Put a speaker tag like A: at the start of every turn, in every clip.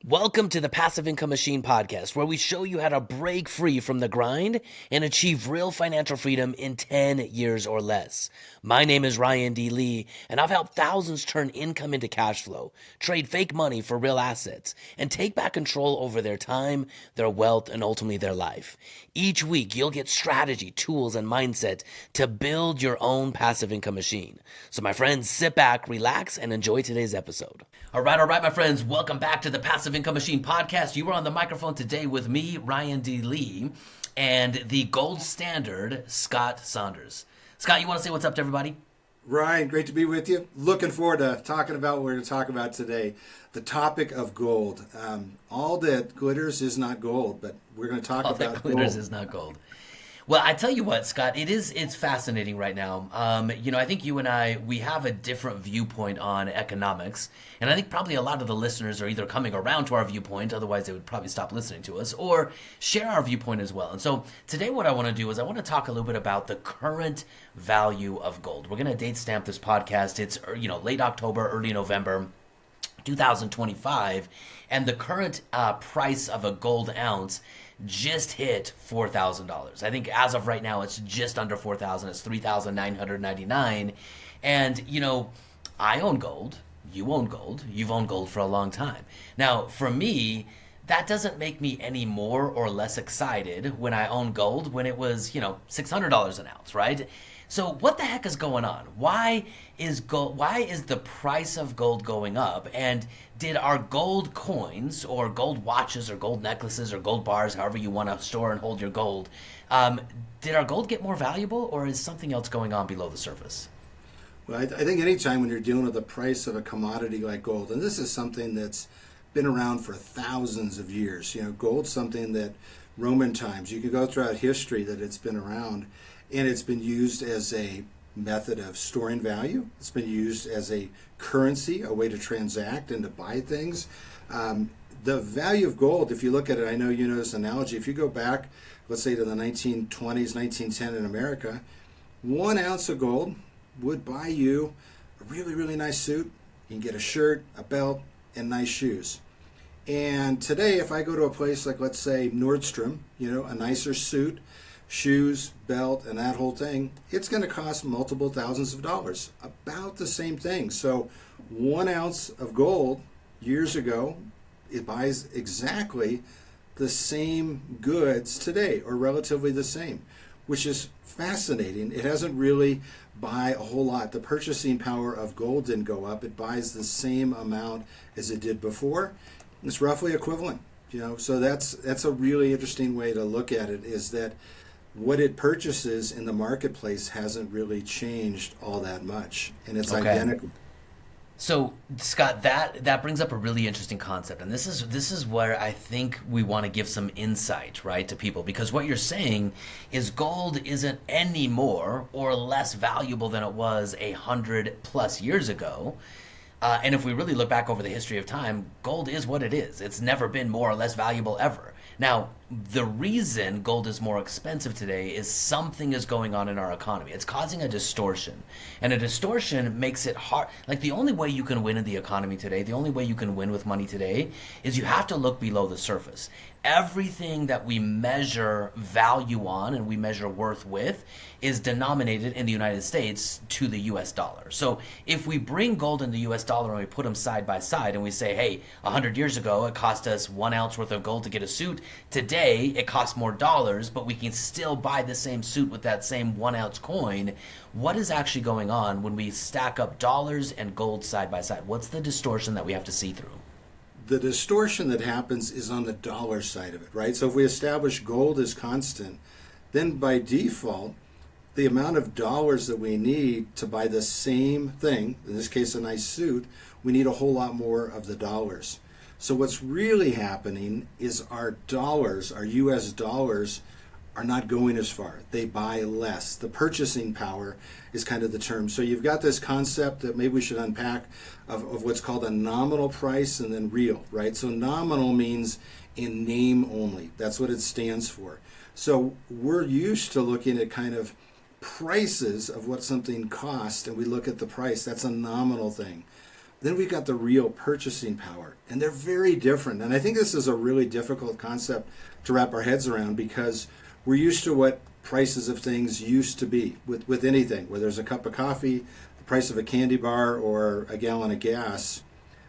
A: Welcome to the Passive Income Machine podcast, where we show you how to break free from the grind and achieve real financial freedom in 10 years or less. My name is Ryan D. Lee, and I've helped thousands turn income into cash flow, trade fake money for real assets, and take back control over their time, their wealth, and ultimately their life. Each week, you'll get strategy, tools, and mindset to build your own passive income machine. So my friends, sit back, relax, and enjoy today's episode. All right, my friends. Welcome back to the Passive Income Machine podcast. You are on the microphone today with me, Ryan D. Lee, and the gold standard, Scott Saunders. Scott, you want to say what's up to everybody?
B: Ryan, great to be with you. Looking forward to talking about what we're going to talk about today. The topic of gold. All that glitters is not gold, but we're going to talk about gold. All that
A: glitters is not gold. Well, I tell you what, Scott, it's fascinating right now. I think you and I, we have a different viewpoint on economics. And I think probably a lot of the listeners are either coming around to our viewpoint, otherwise they would probably stop listening to us, or share our viewpoint as well. And so today what I want to do is I want to talk a little bit about the current value of gold. We're going to date stamp this podcast. It's, late October, early November 2025. And the current price of a gold ounce just hit $4,000. I think as of right now, it's just under $4,000. It's $3,999. And, I own gold. You own gold. You've owned gold for a long time. Now, for me, that doesn't make me any more or less excited when I own gold when it was, $600 an ounce, right? So what the heck is going on? Why is the price of gold going up? And did our gold coins or gold watches or gold necklaces or gold bars, however you want to store and hold your gold, did our gold get more valuable, or is something else going on below the surface?
B: Well, I think anytime when you're dealing with the price of a commodity like gold, and this is something that's been around for thousands of years. Gold's something that Roman times, you could go throughout history that it's been around, and it's been used as a method of storing value. It's been used as a currency, a way to transact and to buy things. The value of gold, if you look at it, I know you know this analogy, if you go back, let's say to the 1920s, 1910 in America, 1 ounce of gold would buy you a really, really nice suit. You can get a shirt, a belt, and nice shoes. And today, if I go to a place like, let's say, Nordstrom, a nicer suit, shoes, belt, and that whole thing, it's going to cost multiple thousands of dollars. About the same thing. So 1 ounce of gold years ago, it buys exactly the same goods today, or relatively the same, which is fascinating. It hasn't really buy a whole lot. The purchasing power of gold didn't go up. It buys the same amount as it did before. It's roughly equivalent. So that's a really interesting way to look at it, is that what it purchases in the marketplace hasn't really changed all that much, and it's identical.
A: So, Scott, that brings up a really interesting concept, and this is where I think we want to give some insight, right, to people, because what you're saying is gold isn't any more or less valuable than it was 100+ years ago. And if we really look back over the history of time, gold is what it is. It's never been more or less valuable ever. Now, the reason gold is more expensive today is something is going on in our economy. It's causing a distortion. And a distortion makes it hard. Like, the only way you can win in the economy today, the only way you can win with money today, is you have to look below the surface. Everything that we measure value on and we measure worth with is denominated in the United States to the US dollar. So if we bring gold and the US dollar and we put them side by side and we say, hey, 100 years ago it cost us 1 ounce worth of gold to get a suit. Today it costs more dollars, but we can still buy the same suit with that same 1 ounce coin. What is actually going on when we stack up dollars and gold side by side? What's the distortion that we have to see through?
B: The distortion that happens is on the dollar side of it, right? So if we establish gold is constant, then by default, the amount of dollars that we need to buy the same thing, in this case a nice suit, we need a whole lot more of the dollars. So what's really happening is our dollars, our US dollars, are not going as far. They buy less. The purchasing power is kind of the term. So you've got this concept that maybe we should unpack of what's called a nominal price and then real, right? So nominal means in name only. That's what it stands for. So we're used to looking at kind of prices of what something costs, and we look at the price. That's a nominal thing. Then we've got the real purchasing power, and they're very different. And I think this is a really difficult concept to wrap our heads around because we're used to what prices of things used to be with anything, whether it's a cup of coffee, the price of a candy bar, or a gallon of gas.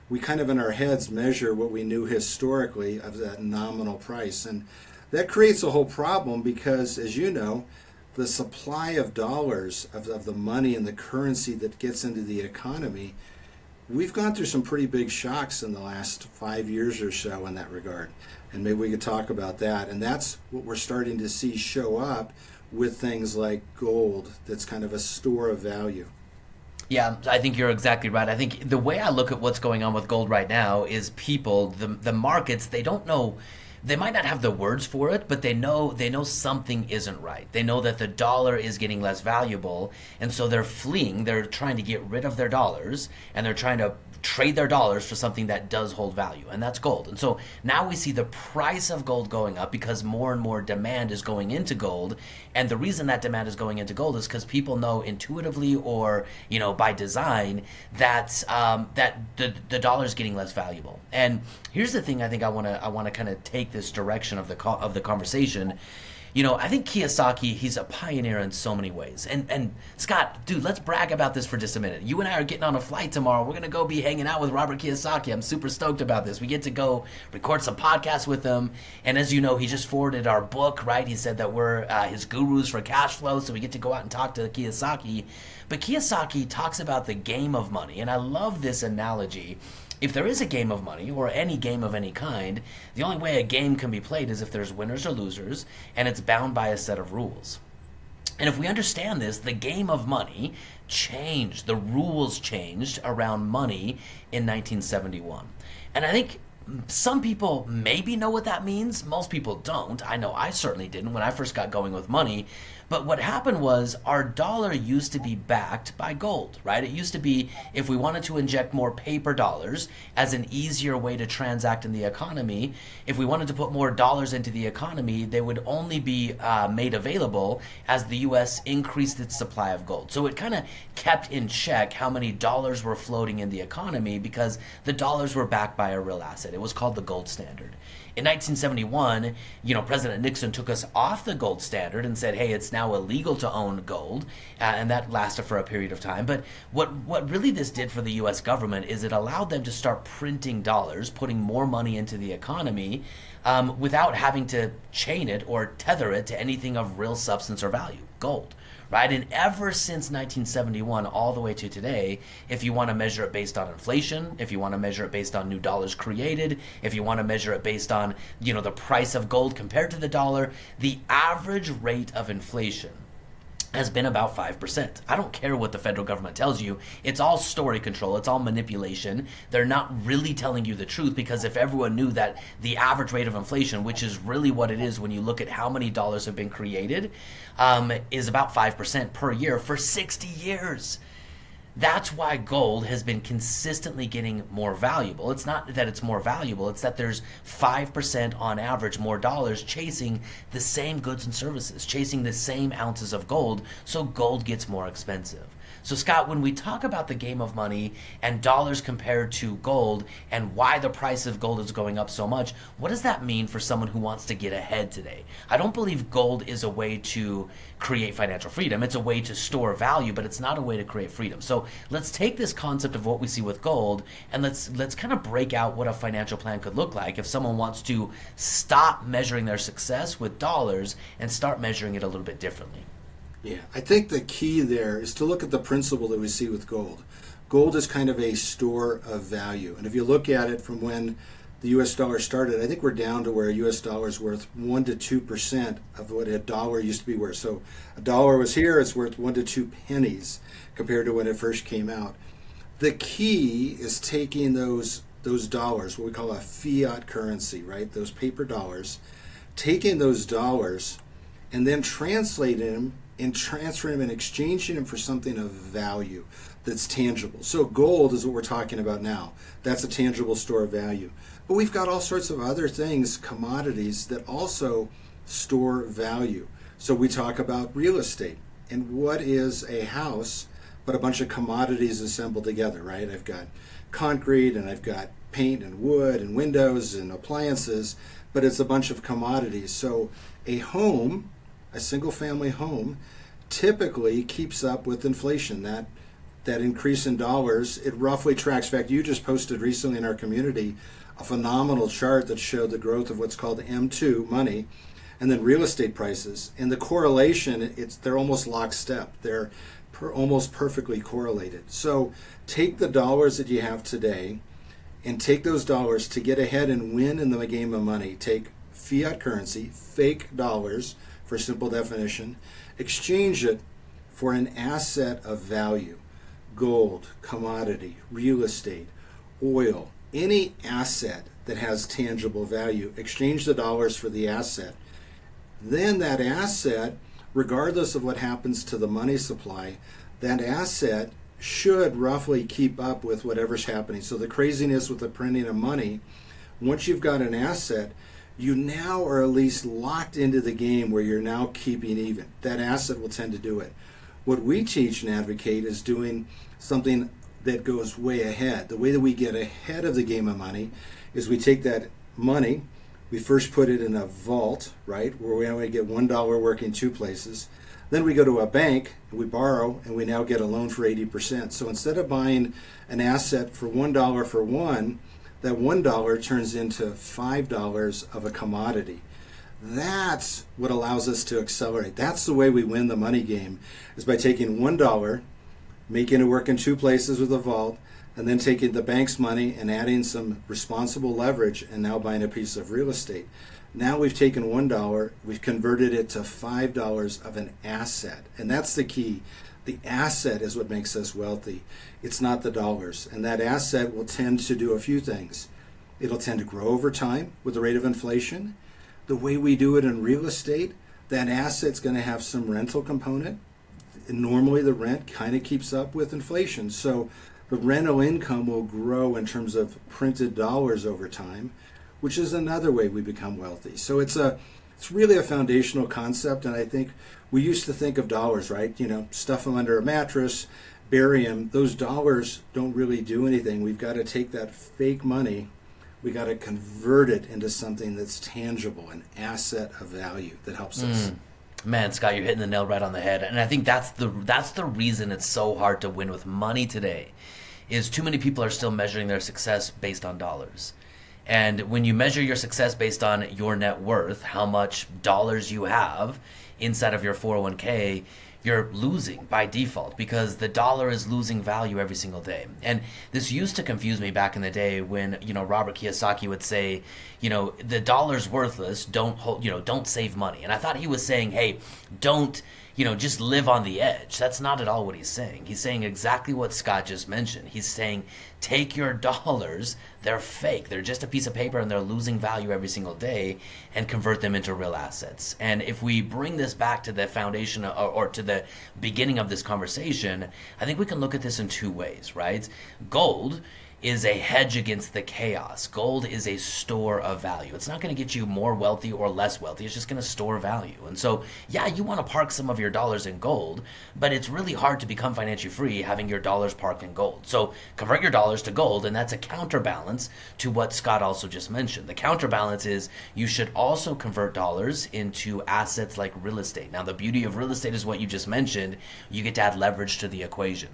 B: We kind of in our heads measure what we knew historically of that nominal price. And that creates a whole problem because, as you know, the supply of dollars, of the money and the currency that gets into the economy, we've gone through some pretty big shocks in the last 5 years or so in that regard. And maybe we could talk about that. And that's what we're starting to see show up with things like gold that's kind of a store of value.
A: Yeah, I think you're exactly right. I think the way I look at what's going on with gold right now is people, the markets, they don't know. They might not have the words for it, but they know something isn't right. They know that the dollar is getting less valuable, and so they're fleeing. They're trying to get rid of their dollars, and they're trying to trade their dollars for something that does hold value, and that's gold. And so now we see the price of gold going up because more and more demand is going into gold. And the reason that demand is going into gold is because people know intuitively or by design that the dollar is getting less valuable. And here's the thing: I think I want to kind of take this direction of the conversation. I think Kiyosaki, he's a pioneer in so many ways. And Scott, dude, let's brag about this for just a minute. You and I are getting on a flight tomorrow. We're going to go be hanging out with Robert Kiyosaki. I'm super stoked about this. We get to go record some podcasts with him. And as you know, he just forwarded our book, right? He said that we're his gurus for cash flow, so we get to go out and talk to Kiyosaki. But Kiyosaki talks about the game of money, and I love this analogy. If there is a game of money, or any game of any kind, the only way a game can be played is if there's winners or losers, and it's bound by a set of rules. And if we understand this, the game of money changed. The rules changed around money in 1971. And I think some people maybe know what that means. Most people don't. I know I certainly didn't when I first got going with money. But what happened was our dollar used to be backed by gold, right? It used to be if we wanted to inject more paper dollars as an easier way to transact in the economy, if we wanted to put more dollars into the economy, they would only be made available as the U.S. increased its supply of gold. So it kind of kept in check how many dollars were floating in the economy because the dollars were backed by a real asset. It was called the gold standard. In 1971, President Nixon took us off the gold standard and said, hey, it's now illegal to own gold, and that lasted for a period of time. But what really this did for the U.S. government is it allowed them to start printing dollars, putting more money into the economy without having to chain it or tether it to anything of real substance or value, gold. Right? And ever since 1971 all the way to today, if you want to measure it based on inflation, if you want to measure it based on new dollars created, if you want to measure it based on, the price of gold compared to the dollar, the average rate of inflation has been about 5%. I don't care what the federal government tells you. It's all story control. It's all manipulation. They're not really telling you the truth because if everyone knew that the average rate of inflation, which is really what it is when you look at how many dollars have been created, is about 5% per year for 60 years. That's why gold has been consistently getting more valuable. It's not that it's more valuable, it's that there's 5% on average more dollars chasing the same goods and services, chasing the same ounces of gold, so gold gets more expensive. So Scott, when we talk about the game of money and dollars compared to gold and why the price of gold is going up so much, what does that mean for someone who wants to get ahead today? I don't believe gold is a way to create financial freedom. It's a way to store value, but it's not a way to create freedom. So let's take this concept of what we see with gold and let's kind of break out what a financial plan could look like if someone wants to stop measuring their success with dollars and start measuring it a little bit differently.
B: Yeah, I think the key there is to look at the principle that we see with gold. Gold is kind of a store of value. And if you look at it from when the U.S. dollar started, I think we're down to where a U.S. dollar is worth 1 to 2% of what a dollar used to be worth. So a dollar was here, it's worth 1 to 2 pennies compared to when it first came out. The key is taking those dollars, what we call a fiat currency, right? Those paper dollars, taking those dollars and then translating them and transferring them and exchanging them for something of value that's tangible. So gold is what we're talking about now. That's a tangible store of value. But we've got all sorts of other things, commodities, that also store value. So we talk about real estate. And what is a house but a bunch of commodities assembled together, right? I've got concrete and I've got paint and wood and windows and appliances, but it's a bunch of commodities. So a home, a single family home, typically keeps up with inflation. That increase in dollars, it roughly tracks. In fact, you just posted recently in our community a phenomenal chart that showed the growth of what's called M2 money, and then real estate prices. And the correlation, they're almost lockstep. They're almost perfectly correlated. So take the dollars that you have today and take those dollars to get ahead and win in the game of money. Take fiat currency, fake dollars for simple definition, exchange it for an asset of value. Gold, commodity, real estate, oil, any asset that has tangible value, exchange the dollars for the asset. Then that asset, regardless of what happens to the money supply, that asset should roughly keep up with whatever's happening. So the craziness with the printing of money, once you've got an asset, you now are at least locked into the game where you're now keeping even. That asset will tend to do it. What we teach and advocate is doing something that goes way ahead. The way that we get ahead of the game of money is we take that money, we first put it in a vault, right, where we only get $1 working two places. Then we go to a bank, and we borrow, and we now get a loan for 80%. So instead of buying an asset for $1 for one, that $1 turns into $5 of a commodity. That's what allows us to accelerate. That's the way we win the money game, is by taking $1, making it work in two places with a vault, and then taking the bank's money and adding some responsible leverage and now buying a piece of real estate. Now we've taken $1, we've converted it to $5 of an asset. And that's the key. The asset is what makes us wealthy. It's not the dollars. And that asset will tend to do a few things. It'll tend to grow over time with the rate of inflation. The way we do it in real estate, that asset's going to have some rental component. And normally the rent kind of keeps up with inflation. So the rental income will grow in terms of printed dollars over time, which is another way we become wealthy. So it's really a foundational concept, and I think we used to think of dollars, right? Stuff them under a mattress, bury them. Those dollars don't really do anything. We've got to take that fake money, we got to convert it into something that's tangible, an asset of value that helps us.
A: Man, Scott, you're hitting the nail right on the head. And I think that's the reason it's so hard to win with money today, is too many people are still measuring their success based on dollars. And when you measure your success based on your net worth, how much dollars you have inside of your 401k, you're losing by default, because the dollar is losing value every single day. And this used to confuse me back in the day when, Robert Kiyosaki would say, the dollar's worthless, don't save money. And I thought he was saying, hey, don't, just live on the edge. That's not at all what he's saying. He's saying exactly what Scott just mentioned. He's saying, take your dollars, they're fake. They're just a piece of paper and they're losing value every single day, and convert them into real assets. And if we bring this back to the foundation or to the beginning of this conversation, I think we can look at this in two ways, right? Gold is a hedge against the chaos. Gold is a store of value. It's not going to get you more wealthy or less wealthy. It's just going to store value. And so, yeah, you want to park some of your dollars in gold, but it's really hard to become financially free having your dollars parked in gold. So convert your dollars to gold, and that's a counterbalance to what Scott also just mentioned. The counterbalance is you should also convert dollars into assets like real estate. Now, the beauty of real estate is what you just mentioned. You get to add leverage to the equation.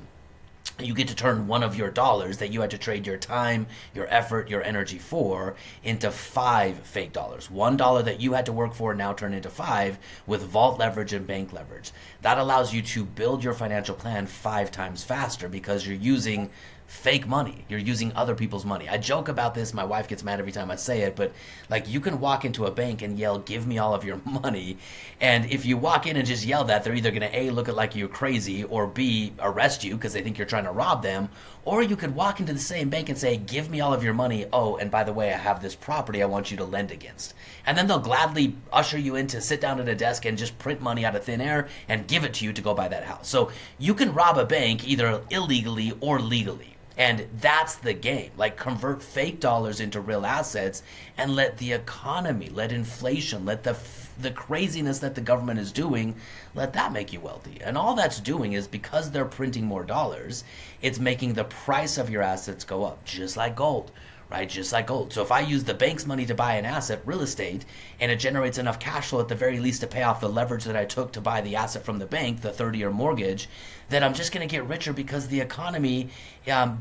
A: You get to turn one of your dollars that you had to trade your time, your effort, your energy for into 5 fake dollars. $1 that you had to work for now turn into 5 with vault leverage and bank leverage. That allows you to build your financial plan 5 times faster because you're using fake money. You're using other people's money. I joke about this. My wife gets mad every time I say it, but you can walk into a bank and yell, "Give me all of your money." And if you walk in and just yell that, they're either going to A, look at like you're crazy, or B, arrest you because they think you're trying to rob them. Or you could walk into the same bank and say, "Give me all of your money. Oh, and by the way, I have this property I want you to lend against." And then they'll gladly usher you in to sit down at a desk and just print money out of thin air and give it to you to go buy that house. So you can rob a bank either illegally or legally. And that's the game. Convert fake dollars into real assets and let the economy, let inflation, let the the craziness that the government is doing, let that make you wealthy. And all that's doing is, because they're printing more dollars, it's making the price of your assets go up, just like gold. Right, just like gold. So if I use the bank's money to buy an asset, real estate, and it generates enough cash flow at the very least to pay off the leverage that I took to buy the asset from the bank, the 30-year mortgage, then I'm just going to get richer because the economy,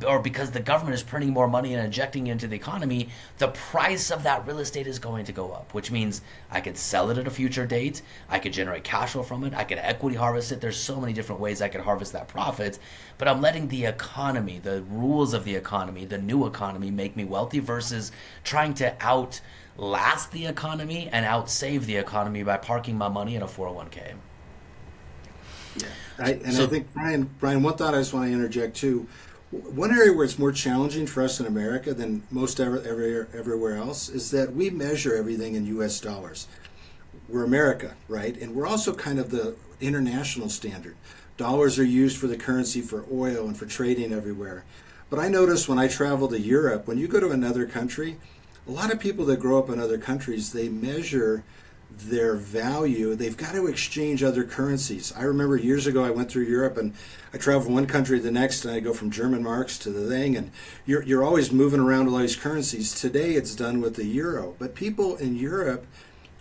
A: or because the government is printing more money and injecting into the economy. The price of that real estate is going to go up, which means I could sell it at a future date. I could generate cash flow from it. I could equity harvest it. There's so many different ways I could harvest that profit. But I'm letting the economy, the rules of the economy, the new economy, make me wealthy versus trying to outlast the economy and outsave the economy by parking my money in a 401k.
B: Yeah, I think, Brian, one thought I just want to interject too. One area where it's more challenging for us in America than most everywhere else is that we measure everything in U.S. dollars. We're America, right? And we're also kind of the international standard. Dollars are used for the currency for oil and for trading everywhere. But I notice when I travel to Europe, when you go to another country, a lot of people that grow up in other countries, they measure their value. They've got to exchange other currencies. I remember years ago I went through Europe and I traveled from one country to the next, and I go from German marks to the thing, and you're always moving around with all these currencies. Today it's done with the euro. But people in Europe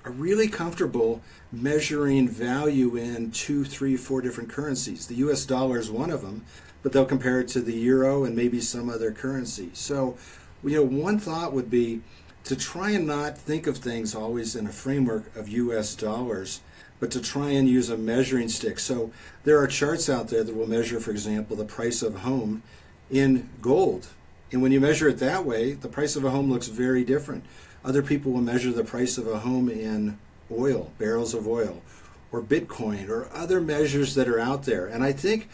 B: are really comfortable measuring value in 2, 3, 4 different currencies. The US dollar is one of them, but they'll compare it to the euro and maybe some other currency. So, one thought would be to try and not think of things always in a framework of US dollars, but to try and use a measuring stick. So there are charts out there that will measure, for example, the price of a home in gold. And when you measure it that way, the price of a home looks very different. Other people will measure the price of a home in oil, barrels of oil, or Bitcoin, or other measures that are out there. And I think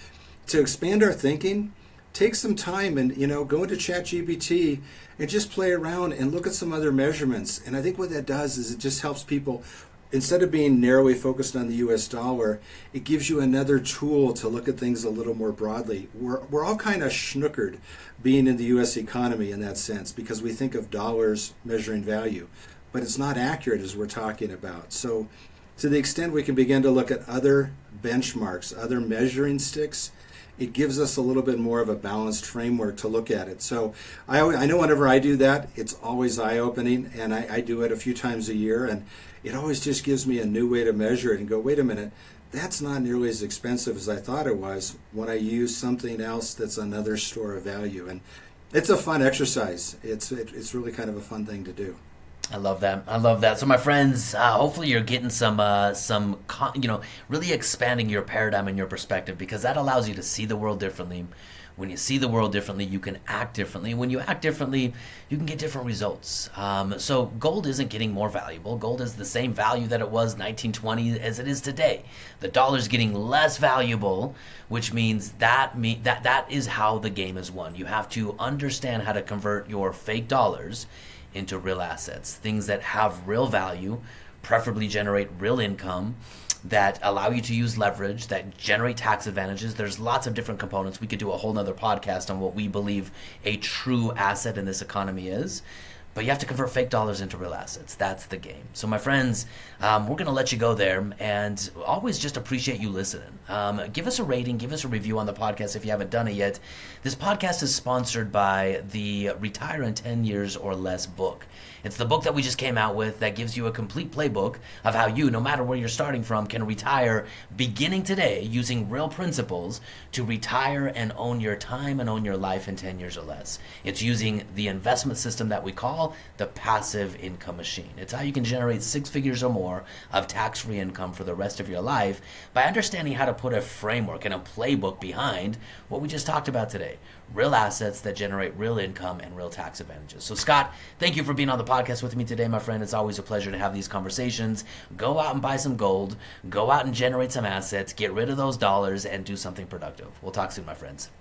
B: to expand our thinking, take some time and go into ChatGPT and just play around and look at some other measurements. And I think what that does is it just helps people, instead of being narrowly focused on the US dollar, it gives you another tool to look at things a little more broadly. We're all kind of schnookered being in the US economy in that sense, because we think of dollars measuring value, but it's not accurate as we're talking about. So to the extent we can begin to look at other benchmarks, other measuring sticks, it gives us a little bit more of a balanced framework to look at it. So I know whenever I do that, it's always eye-opening, and I do it a few times a year, and it always just gives me a new way to measure it and go, wait a minute, that's not nearly as expensive as I thought it was when I use something else that's another store of value. And it's a fun exercise. It's really kind of a fun thing to do.
A: I love that. I love that. So, my friends, hopefully you're getting really expanding your paradigm and your perspective, because that allows you to see the world differently. When you see the world differently, you can act differently. When you act differently, you can get different results. So gold isn't getting more valuable. Gold is the same value that it was 1920 as it is today. The dollar's getting less valuable, which means that is how the game is won. You have to understand how to convert your fake dollars into real assets, things that have real value, preferably generate real income, that allow you to use leverage, that generate tax advantages. There's lots of different components. We could do a whole nother podcast on what we believe a true asset in this economy is. But you have to convert fake dollars into real assets. That's the game. So, my friends, we're going to let you go there, and always just appreciate you listening. Give us a rating, give us a review on the podcast if you haven't done it yet. This podcast is sponsored by the Retire in 10 Years or Less book. It's the book that we just came out with that gives you a complete playbook of how you, no matter where you're starting from, can retire beginning today using real principles to retire and own your time and own your life in 10 years or less. It's using the investment system that we call the passive income machine. It's how you can generate 6 figures or more of tax-free income for the rest of your life by understanding how to put a framework and a playbook behind what we just talked about today. Real assets that generate real income and real tax advantages. So, Scott, thank you for being on the podcast with me today, my friend. It's always a pleasure to have these conversations. Go out and buy some gold. Go out and generate some assets. Get rid of those dollars and do something productive. We'll talk soon, my friends.